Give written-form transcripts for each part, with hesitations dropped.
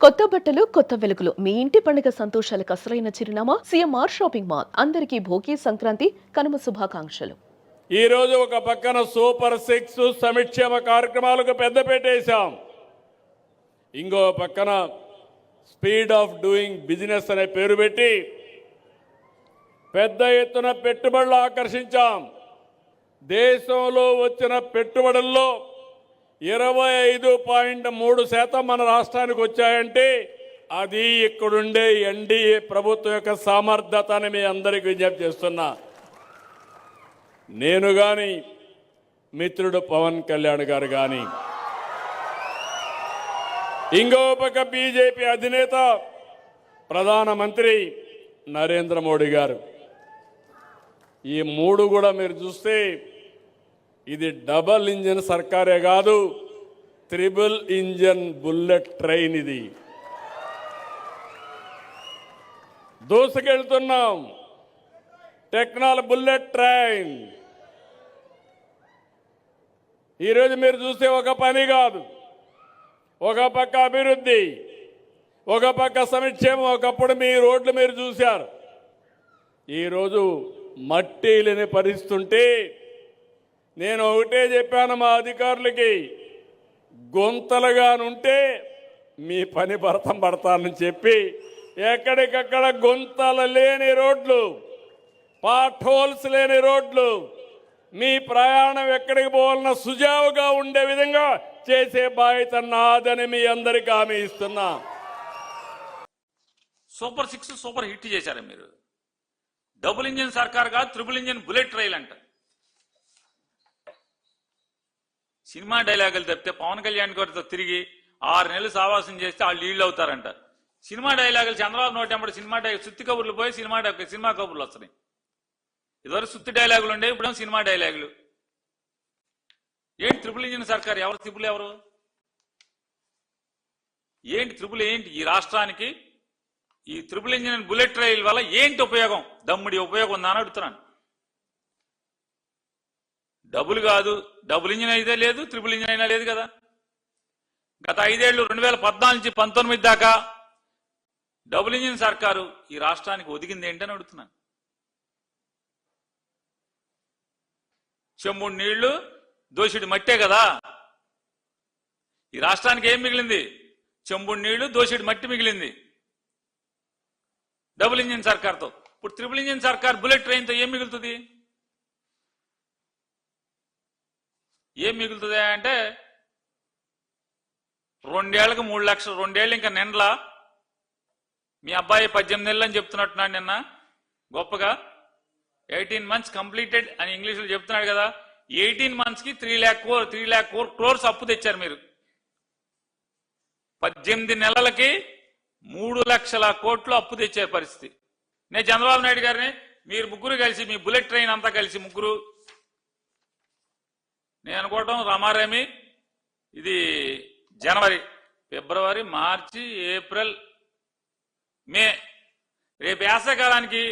కొత్త బట్టలు కొత్త వెలుగులు మీ ఇంటి పండుగ సంతోషాలకు అసలైన చిరునామా సిఎంఆర్ షాపింగ్ మాల్. అందరికీ భోగి సంక్రాంతి కనుమ శుభాకాంక్షలు. ఈ రోజు ఒక పక్కన సూపర్ 6 సంక్షేమ కార్యక్రమాలకు పెద్ద పెట్టేశాం. ఇంకో పక్కన స్పీడ్ ఆఫ్ డూయింగ్ బిజినెస్ అనే పేరు పెట్టి పెద్ద ఎత్తున పెట్టుబడులు ఆకర్షించాం. దేశంలో వచ్చిన పెట్టుబడుల్లో 25.3% మన రాష్ట్రానికి వచ్చాయంటే అది ఇక్కడుండే ఎన్డీఏ ప్రభుత్వం యొక్క సామర్థ్యత అని మీ అందరికీ విజ్ఞప్తి చేస్తున్నా. నేను కానీ మిత్రుడు పవన్ కళ్యాణ్ గారు కానీ ఇంకో పక్క బీజేపీ అధినేత ప్రధానమంత్రి నరేంద్ర మోడీ గారు, ఈ మూడు కూడా మీరు చూస్తే ఇది డబల్ ఇంజన్ సర్కారే కాదు, త్రిబుల్ ఇంజన్ బుల్లెట్ ట్రైన్. ఇది దూసుకెళ్తున్నాం. Technology bullet train. ఈరోజు మీరు చూస్తే ఒక పని కాదు, ఒక పక్క అభివృద్ధి, ఒక పక్క సంక్షేమం. ఒకప్పుడు మీ రోడ్లు మీరు చూశారు. ఈరోజు మట్టి లేని పరిస్థితుంటే నేను ఒకటే చెప్పాను మా అధికారులకి, గుంతలుగానుంటే మీ పని భరతం పడతానని చెప్పి ఎక్కడికక్కడ గుంతలు లేని రోడ్లు, పాట్ హోల్స్ లేని రోడ్లు, మీ ప్రయాణం ఎక్కడికి పోవాలన్నా సుజావుగా ఉండే విధంగా చేసే బాధ్యత నాదని మీ అందరికీ హామీ ఇస్తున్నా. సూపర్ 6 సూపర్ హిట్ చేశారు మీరు. డబుల్ ఇంజిన్ సర్కార్ కాదు, త్రిబుల్ ఇంజిన్ బుల్లెట్ రైల్ అంట. సినిమా డైలాగులు తప్పితే పవన్ కళ్యాణ్ గారితో తిరిగి 6 నెలలు సావాసం చేస్తే వాళ్ళు లీళ్ళు అవుతారంట. సినిమా డైలాగులు చంద్రబాబు నోటెంబడి సుత్తి కబుర్లు పోయి సినిమా కబుర్లు వస్తున్నాయి. ఇదివరకు సుత్తి డైలాగులు ఉండే, ఇప్పుడు సినిమా డైలాగులు. ఏంటి త్రిబుల్ ఇంజిన్ సర్కార్? ఎవరు త్రిబుల్? ఎవరు ఏంటి త్రిబుల్? ఏంటి ఈ రాష్ట్రానికి ఈ త్రిబుల్ ఇంజిన్ బుల్లెట్ రైల్ వల్ల ఏంటి ఉపయోగం? దమ్ముడి ఉపయోగం ఉందా అని అడుగుతున్నాను. డబుల్ కాదు, డబుల్ ఇంజిన్ అయితే లేదు, త్రిబుల్ ఇంజిన్ అయినా లేదు కదా. గత 5 ఏళ్ళు 2014 నుంచి 19 దాకా డబుల్ ఇంజిన్ సర్కారు ఈ రాష్ట్రానికి ఒదిగింది ఏంటని అడుగుతున్నాను. చెంబుడు నీళ్లు దోషుడి మట్టే కదా. ఈ రాష్ట్రానికి ఏం మిగిలింది? చెంబుడు నీళ్లు దోషుడి మట్టి మిగిలింది డబుల్ ఇంజిన్ సర్కార్తో. ఇప్పుడు త్రిబుల్ ఇంజిన్ సర్కార్ బుల్లెట్ ట్రైన్తో ఏం మిగులుతుంది? ఏం మిగులుతుంది అంటే 2 ఏళ్ళకి 3 లక్షలు, 2 ఏళ్ళు ఇంకా నిండ్లా. మీ అబ్బాయి 18 నెలలు అని చెప్తున్నట్టున్నాడు నిన్న గొప్పగా. 18 months కంప్లీటెడ్ అని ఇంగ్లీష్లో చెప్తున్నాడు కదా. 18 months కి 3 lakh crores అప్పు తెచ్చారు మీరు. 18 నెలలకి 3 లక్షల కోట్లు అప్పు తెచ్చే పరిస్థితి. నేను చంద్రబాబు నాయుడు గారిని, మీరు ముగ్గురు కలిసి, మీ బుల్లెట్ ట్రైన్ అంతా కలిసి ముగ్గురు, నేను అనుకోవటం రమారేమి, ఇది జనవరి, ఫిబ్రవరి, మార్చి, ఏప్రిల్, మే, రేపు వేసవికాలానికి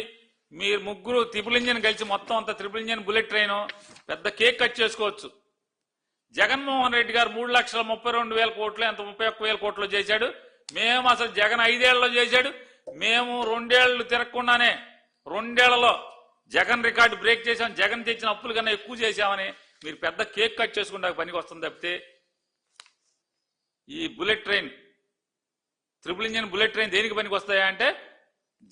మీరు ముగ్గురు త్రిబుల్ ఇంజిన్ కలిసి మొత్తం అంతా త్రిబుల్ ఇంజిన్ బుల్లెట్ ట్రైన్ పెద్ద కేక్ కట్ చేసుకోవచ్చు. జగన్మోహన్ రెడ్డి గారు 3,32,000 కోట్లు, ఎంత 31,000 కోట్లు చేశాడు. మేము అసలు జగన్ 5 ఏళ్లలో చేశాడు. మేము 2 ఏళ్లు తిరగకుండానే 2 ఏళ్లలో జగన్ రికార్డు బ్రేక్ చేశాం. జగన్ తెచ్చిన అప్పుల కన్నా ఎక్కువ చేశామని మీరు పెద్ద కేక్ కట్ చేసుకుంటే పనికి వస్తుంది తప్పితే ఈ bullet train, triple engine bullet train దేనికి పనికి వస్తాయా అంటే,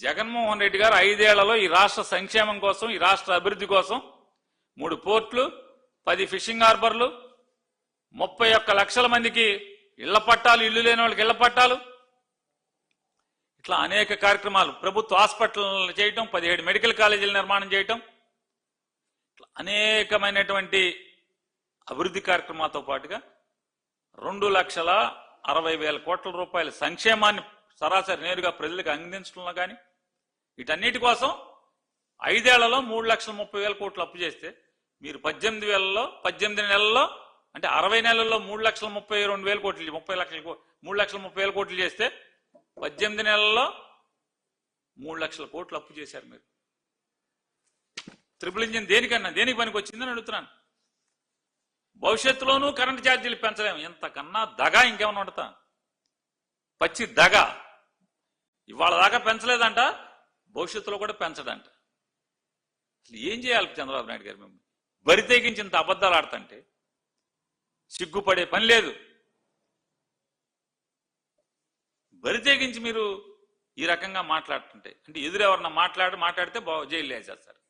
జగన్మోహన్ రెడ్డి గారు 5 ఏళ్లలో ఈ రాష్ట్ర సంక్షేమం కోసం, ఈ రాష్ట్ర అభివృద్ధి కోసం 3 పోర్ట్లు, 10 ఫిషింగ్ హార్బర్లు, 31 లక్షల మందికి ఇళ్ల పట్టాలు, ఇల్లు లేని వాళ్ళకి ఇళ్ల పట్టాలు, ఇట్లా అనేక కార్యక్రమాలు, ప్రభుత్వ హాస్పిటల్ చేయటం, 17 మెడికల్ కాలేజీల నిర్మాణం చేయటం, అనేకమైనటువంటి అభివృద్ధి కార్యక్రమాలతో పాటుగా 2,60,000 కోట్ల రూపాయల సంక్షేమాన్ని సరాసరి నేరుగా ప్రజలకు అందించడంలో కానీ, వీటన్నిటి కోసం 5 ఏళ్లలో 3,30,000 కోట్లు అప్పు చేస్తే, మీరు 18 నెలల్లో అంటే 60 నెలల్లో 3,32,000 కోట్లు, 3,30,000 కోట్లు చేస్తే 18 నెలల్లో 3 లక్షల కోట్లు అప్పు చేశారు మీరు. త్రిబుల్ ఇంజిన్ దేనికి పనికి వచ్చిందని అడుగుతున్నాను. భవిష్యత్తులోనూ కరెంటు ఛార్జీలు పెంచలేము. ఎంతకన్నా దగా ఇంకేమన్నా ఉండతా? పచ్చి దగ. ఇవాళ దాకా పెంచలేదంట, భవిష్యత్తులో కూడా పెంచడంట. అసలు ఏం చేయాలి చంద్రబాబు నాయుడు గారు? మేము బరి తెగించింత అబద్ధాలు ఆడుతుంటే సిగ్గుపడే పని లేదు. బరి తెగించి మీరు ఈ రకంగా మాట్లాడుతుంటే, అంటే ఎదురెవరన్నా మాట్లాడితే జైలు వేసేస్తారు.